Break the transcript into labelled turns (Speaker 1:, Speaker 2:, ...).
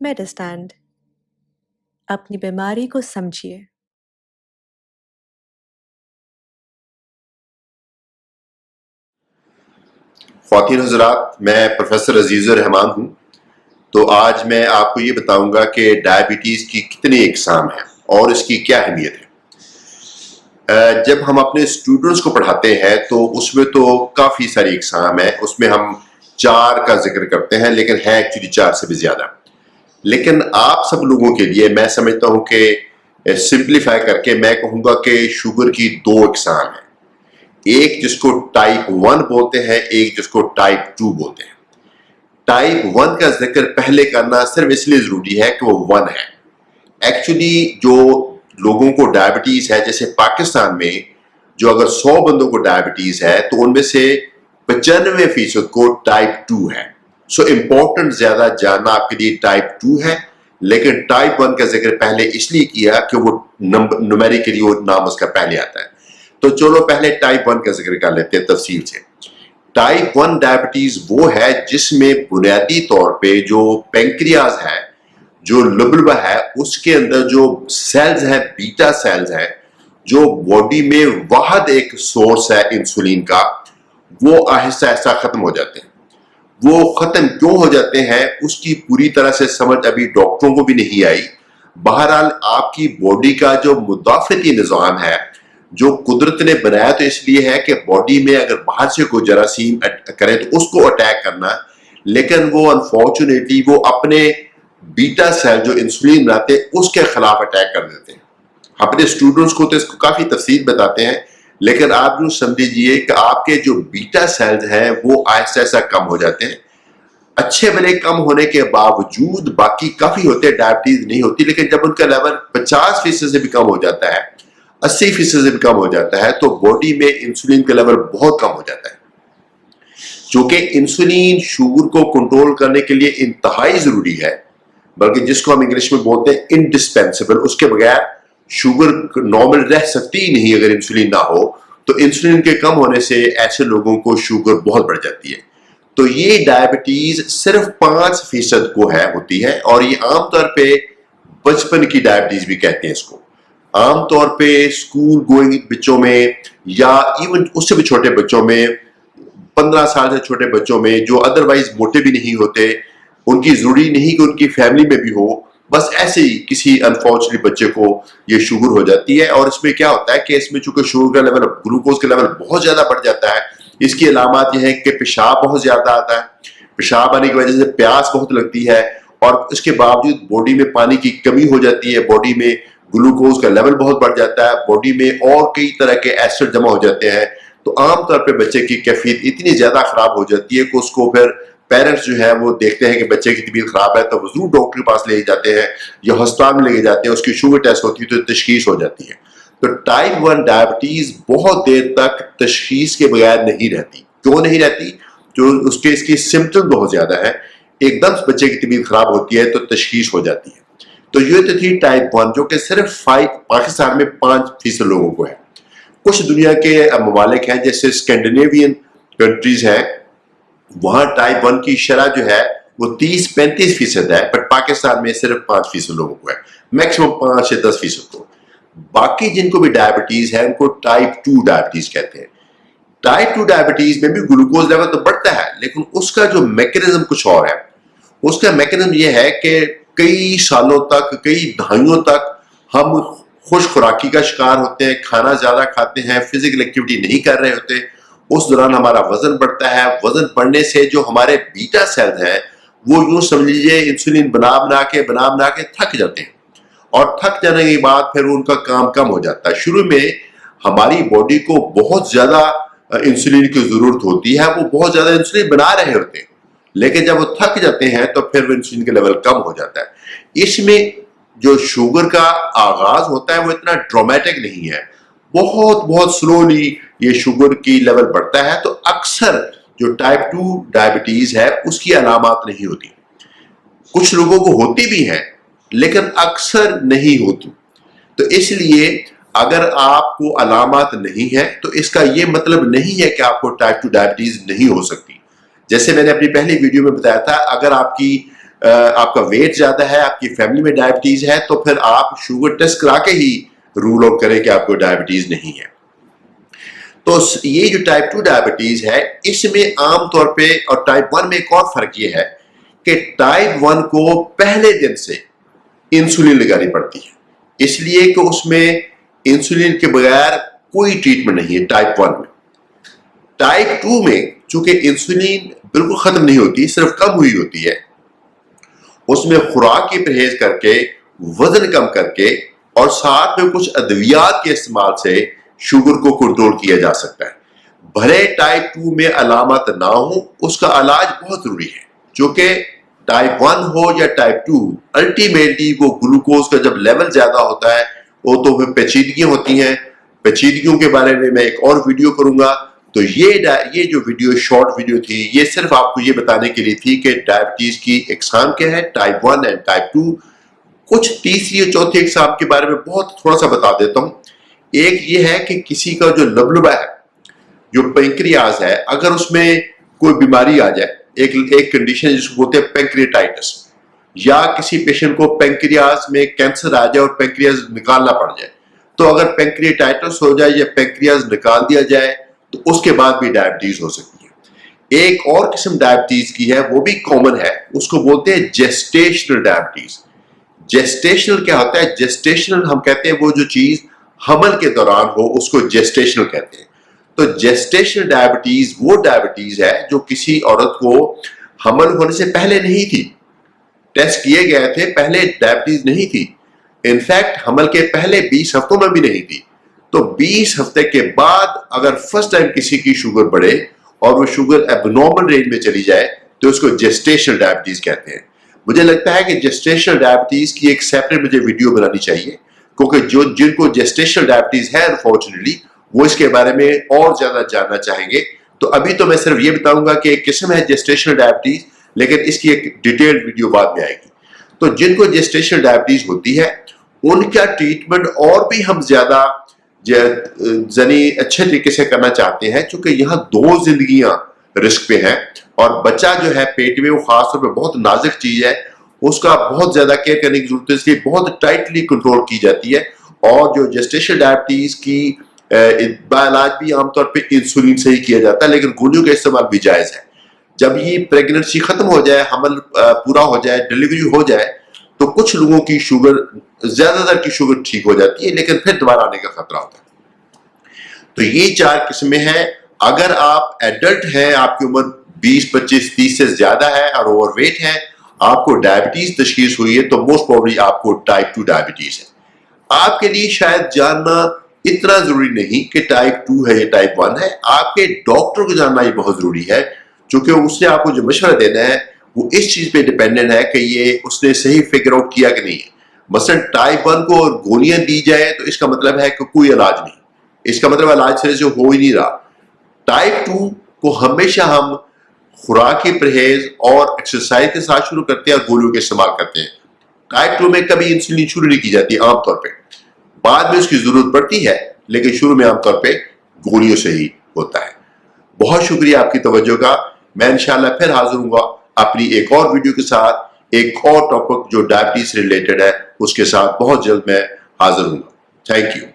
Speaker 1: मेडिस्टैंड अपनी बीमारी को समझिए।
Speaker 2: ख्वातीन हज़रात, मैं प्रोफेसर अजीज़ुर रहमान हूँ। तो आज मैं आपको ये बताऊंगा कि डायबिटीज़ की कितनी अक़साम हैं और इसकी क्या अहमियत है। जब हम अपने स्टूडेंट्स को पढ़ाते हैं तो उसमें तो काफ़ी सारी अक़साम है। उसमें हम 4 का जिक्र करते हैं, लेकिन है एक्चुअली 4 से भी ज़्यादा। लेकिन आप सब लोगों के लिए मैं समझता हूँ कि सिंप्लीफाई करके मैं कहूँगा कि शुगर की 2 अक़साम हैं। एक जिसको टाइप 1 बोलते हैं, एक जिसको टाइप 2 बोलते हैं। टाइप 1 का जिक्र पहले करना सिर्फ इसलिए ज़रूरी है कि वो 1 है। एक्चुअली जो लोगों को डायबिटीज़ है, जैसे पाकिस्तान में जो अगर 100 बंदों को डायबिटीज़ है तो उनमें से 95% को टाइप 2 है। सो इम्पोर्टेंट ज़्यादा जानना आपके लिए टाइप 2 है, लेकिन टाइप 1 का जिक्र पहले इसलिए किया कि वो न्यूमेरिकली वो नाम उसका पहले आता है। तो चलो पहले टाइप 1 का जिक्र कर लेते हैं तफसील से। टाइप 1 डायबिटीज़ वो है जिसमें बुनियादी तौर पे जो पेंक्रियाज है, जो लिवर है, उसके अंदर जो सेल्स हैं, बीटा सेल्स हैं, जो बॉडी में वाहद एक सोर्स है इंसुलिन का, वो आहिस्ता आहिस्ता खत्म हो जाते हैं। वो खत्म क्यों हो जाते हैं उसकी पूरी तरह से समझ अभी डॉक्टरों को भी नहीं आई। बहरहाल आपकी बॉडी का जो मुदाफ़ती निज़ाम है, जो कुदरत ने बनाया तो इसलिए है कि बॉडी में अगर बाहर से कोई जरासीम करे तो उसको अटैक करना, लेकिन वो अनफॉर्चुनेटली वो अपने बीटा सेल जो इंसुलिन बनाते हैं उसके खिलाफ अटैक कर देते हैं। अपने स्टूडेंट्स को तो इसको काफ़ी तफसील बताते हैं, लेकिन आप यूँ समझिए कि आपके जो बीटा सेल्स हैं वो आहिस्ता आहिस्ता कम हो जाते हैं। अच्छे भले कम होने के बावजूद बाकी काफ़ी होते हैं, डायबिटीज़ नहीं होती, लेकिन जब उनका लेवल 50% से भी कम हो जाता है, 80% से भी कम हो जाता है, तो बॉडी में इंसुलिन का लेवल बहुत कम हो जाता है। चूंकि इंसुलिन शुगर को कंट्रोल करने के लिए इंतहाई ज़रूरी है, बल्कि जिसको हम इंग्लिश में बोलते हैं इंडिस्पेंसिबल, उसके बगैर शुगर नॉर्मल रह सकती ही नहीं। अगर इंसुलिन ना हो तो इंसुलिन के कम होने से ऐसे लोगों को शुगर बहुत बढ़ जाती है। तो ये डायबिटीज़ सिर्फ 5% को होती है, और ये आमतौर पे बचपन की डायबिटीज़ भी कहते हैं इसको। आमतौर पे स्कूल गोइंग बच्चों में या इवन उससे भी छोटे बच्चों में, 15 साल से छोटे बच्चों में जो अदरवाइज मोटे भी नहीं होते, उनकी ज़रूरी नहीं कि उनकी फैमिली में भी हो, बस ऐसे ही किसी अनफॉर्चुनेट बच्चे को ये शुगर हो जाती है। और इसमें क्या होता है कि इसमें चूंकि शुगर का लेवल, ग्लूकोज का लेवल बहुत ज़्यादा बढ़ जाता है। इसकी अलामत यह है कि पेशाब बहुत ज़्यादा आता है, पेशाब आने की वजह से प्यास बहुत लगती है, और इसके बावजूद बॉडी में पानी की कमी हो जाती है, बॉडी में ग्लूकोज का लेवल बहुत बढ़ जाता है, बॉडी में और कई तरह के एसिड जमा हो जाते हैं। तो आमतौर पे बच्चे की कैफियत इतनी ज़्यादा ख़राब हो जाती है कि उसको फिर पेरेंट्स जो है वो देखते हैं कि बच्चे की तबीयत ख़राब है तो वो ज़रूर डॉक्टर के पास ले जाते हैं या अस्पताल में ले जाते हैं। उसकी शुगर टेस्ट होती है तो तशखीस हो जाती है। तो टाइप 1 डायबिटीज़ बहुत देर तक तशखीस के बगैर नहीं रहती। क्यों नहीं रहती? जो उसके इसकी सिम्टम बहुत ज़्यादा है, एकदम बच्चे की तबीयत ख़राब होती है तो तशखीस हो जाती है। तो ये तो थी टाइप 1, जो कि सिर्फ पाकिस्तान में 5% लोगों को है। कुछ दुनिया के ममालिक हैं जैसे स्कैंडिनेवियन कंट्रीज हैं, वहाँ टाइप 1 की शरह जो है वो 30-35% है, बट पाकिस्तान में सिर्फ 5% लोगों को है, मैक्सिमम 5 से 10% को। बाकी जिनको भी डायबिटीज़ है उनको टाइप 2 डायबिटीज़ कहते हैं। टाइप 2 डायबिटीज़ में भी ग्लूकोज लेवल तो बढ़ता है, लेकिन उसका जो मैकेनिज्म कुछ और है। उसका मैकेनिज्म ये है कि कई सालों तक, कई दहाइयों तक हम खुश खुराकी का शिकार होते हैं, खाना ज़्यादा खाते हैं, फिजिकल एक्टिविटी नहीं कर रहे होते, उस दौरान हमारा वजन बढ़ता है। वजन बढ़ने से जो हमारे बीटा सेल्स हैं वो यूँ समझ लीजिए इंसुलिन बना बना के थक जाते हैं, और थक जाने के बाद फिर उनका काम कम हो जाता है। शुरू में हमारी बॉडी को बहुत ज़्यादा इंसुलिन की ज़रूरत होती है, वो बहुत ज़्यादा इंसुलिन बना रहे होते हैं, लेकिन जब वो थक जाते हैं तो फिर इंसुलिन का लेवल कम हो जाता है। इसमें जो शुगर का आगाज होता है वो इतना ड्रामेटिक नहीं है, बहुत बहुत स्लोली ये शुगर की लेवल बढ़ता है। तो अक्सर जो टाइप 2 डायबिटीज़ है उसकी अलामत नहीं होती। कुछ लोगों को होती भी हैं, लेकिन अक्सर नहीं होती। तो इसलिए अगर आपको अलामत नहीं है तो इसका ये मतलब नहीं है कि आपको टाइप 2 डायबिटीज़ नहीं हो सकती। जैसे मैंने अपनी पहली वीडियो में बताया था, अगर आपकी آپ کا ویٹ زیادہ ہے, آپ کی فیملی میں ڈائبٹیز ہے, تو پھر آپ شوگر ٹیسٹ کرا کے ہی رول آؤٹ کریں کہ آپ کو ڈائبٹیز نہیں ہے. تو یہ جو ٹائپ 2 ڈائبٹیز ہے, اس میں عام طور پہ, اور ٹائپ 1 میں ایک اور فرق یہ ہے کہ ٹائپ 1 کو پہلے دن سے انسولین لگانی پڑتی ہے, اس لیے کہ اس میں انسولین کے بغیر کوئی ٹریٹمنٹ نہیں ہے ٹائپ 1 میں. ٹائپ 2 میں چونکہ انسولین بالکل ختم نہیں ہوتی, صرف کم ہوئی ہوتی ہے, اس میں خوراک کی پرہیز کر کے, وزن کم کر کے, اور ساتھ میں کچھ ادویات کے استعمال سے شوگر کو کنٹرول کیا جا سکتا ہے. بھلے ٹائپ 2 میں علامات نہ ہوں, اس کا علاج بہت ضروری ہے, چونکہ ٹائپ 1 ہو یا ٹائپ 2, الٹیمیٹلی وہ گلوکوز کا جب لیول زیادہ ہوتا ہے وہ تو پھر پیچیدگیاں ہوتی ہیں. پیچیدگیوں کے بارے میں ایک اور ویڈیو کروں گا. تو یہ جو ویڈیو شارٹ ویڈیو تھی, یہ صرف آپ کو یہ بتانے کے لیے تھی کہ ڈائبٹیز کی اقسام کیا ہے, ٹائپ 1 اینڈ ٹائپ 2. کچھ تیسری اور چوتھی اقسام کے بارے میں بہت تھوڑا سا بتا دیتا ہوں. ایک یہ ہے کہ کسی کا جو لبلبا ہے, جو پینکریاز ہے, اگر اس میں کوئی بیماری آ جائے, ایک کنڈیشن جس کو بولتے ہیں پینکریٹائٹس, یا کسی پیشنٹ کو پینکریاز میں کینسر آ جائے اور پینکریاز نکالنا پڑ جائے, تو اگر پینکریٹائٹس ہو جائے یا پینکریاز نکال دیا جائے تو اس کے بعد بھی ڈائبٹیز ہو سکتی ہے. ایک اور قسم ڈائبٹیز کی ہے, وہ بھی کامن ہے, اس کو بولتے ہیں جیسٹیشنل ڈائبٹیز. جیسٹیشنل کیا ہوتا ہے؟ جیسٹیشنل ہم کہتے ہیں وہ جو چیز حمل کے دوران ہو, اس کو جیسٹیشنل کہتے ہیں. تو جیسٹیشنل ڈائبٹیز وہ ڈائبٹیز ہے جو کسی عورت کو حمل ہونے سے پہلے نہیں تھی, ٹیسٹ کیے گئے تھے, پہلے ڈائبٹیز نہیں تھی, انفیکٹ حمل کے پہلے 20 ہفتوں میں بھی نہیں تھی. تو 20 ہفتے کے بعد اگر فرسٹ ٹائم کسی کی شوگر بڑھے اور وہ شوگر ایب نارمل رینج میں چلی جائے تو اس کو جیسٹیشنل ڈائبٹیز کہتے ہیں. مجھے لگتا ہے کہ جیسٹیشنل ڈائبٹیز کی ایک سیپریٹ مجھے ویڈیو بنانی چاہیے, کیونکہ جن کو جیسٹیشنل ڈائبٹیز ہے انفارچونیٹلی وہ اس کے بارے میں اور زیادہ جاننا چاہیں گے. تو ابھی تو میں صرف یہ بتاؤں گا کہ ایک قسم ہے جیسٹیشنل ڈائبٹیز, لیکن اس کی ایک ڈیٹیلڈ ویڈیو بعد میں آئے گی. تو جن کو جیسٹیشنل ڈائبٹیز ہوتی ہے ان کا ٹریٹمنٹ اور بھی ہم زیادہ اچھے طریقے سے کرنا چاہتے ہیں, چونکہ یہاں 2 زندگیاں رسک پہ ہیں, اور بچہ جو ہے پیٹ میں وہ خاص طور پہ بہت نازک چیز ہے, اس کا بہت زیادہ کیئر کرنے کی ضرورت ہے, اس لیے بہت ٹائٹلی کنٹرول کی جاتی ہے. اور جو جیسٹیشنل ڈائبٹیز کی علاج بھی عام طور پہ انسولین سے ہی کیا جاتا ہے, لیکن گولیوں کا استعمال بھی جائز ہے. جب یہ پریگننسی ختم ہو جائے, حمل پورا ہو جائے, ڈلیوری ہو جائے, تو کچھ لوگوں کی شوگر, زیادہ تر کی شوگر ٹھیک ہو جاتی ہے, لیکن پھر دوبارہ آنے کا خطرہ ہوتا ہے. تو یہ 4 قسمیں ہیں. اگر آپ ایڈلٹ ہیں, آپ کی عمر 20, 25, 30 سے زیادہ ہے اور اوور ویٹ ہے, آپ کو ڈائبٹیز تشخیص ہوئی ہے, تو موسٹ پروبلی آپ کو ٹائپ 2 ڈائبٹیز ہے. آپ کے لیے شاید جاننا اتنا ضروری نہیں کہ ٹائپ 2 ہے یا ٹائپ 1 ہے, آپ کے ڈاکٹر کو جاننا یہ بہت ضروری ہے, چونکہ اس نے آپ کو جو مشورہ دینا ہے وہ اس چیز پہ ڈیپینڈنٹ ہے کہ یہ اس نے صحیح فگر آؤٹ کیا کہ نہیں ہے. مثلا ٹائپ 1 کو گولیاں دی جائے تو اس کا مطلب ہے کہ کوئی علاج نہیں, اس کا مطلب علاج سے ہو ہی نہیں رہا. ٹائپ 2 کو ہمیشہ ہم خوراک کی پرہیز اور ایکسرسائز کے ساتھ شروع کرتے ہیں اور گولیوں کا استعمال کرتے ہیں. ٹائپ 2 میں کبھی انسولین شروع نہیں کی جاتی عام طور پہ, بعد میں اس کی ضرورت پڑتی ہے, لیکن شروع میں عام طور پہ گولیوں سے ہی ہوتا ہے. بہت شکریہ آپ کی توجہ کا. میں انشاءاللہ پھر حاضر ہوں گا اپنی ایک اور ویڈیو کے ساتھ, ایک اور ٹاپک جو ڈائبٹیز سے ریلیٹڈ ہے اس کے ساتھ بہت جلد میں حاضر ہوں گا. Thank you.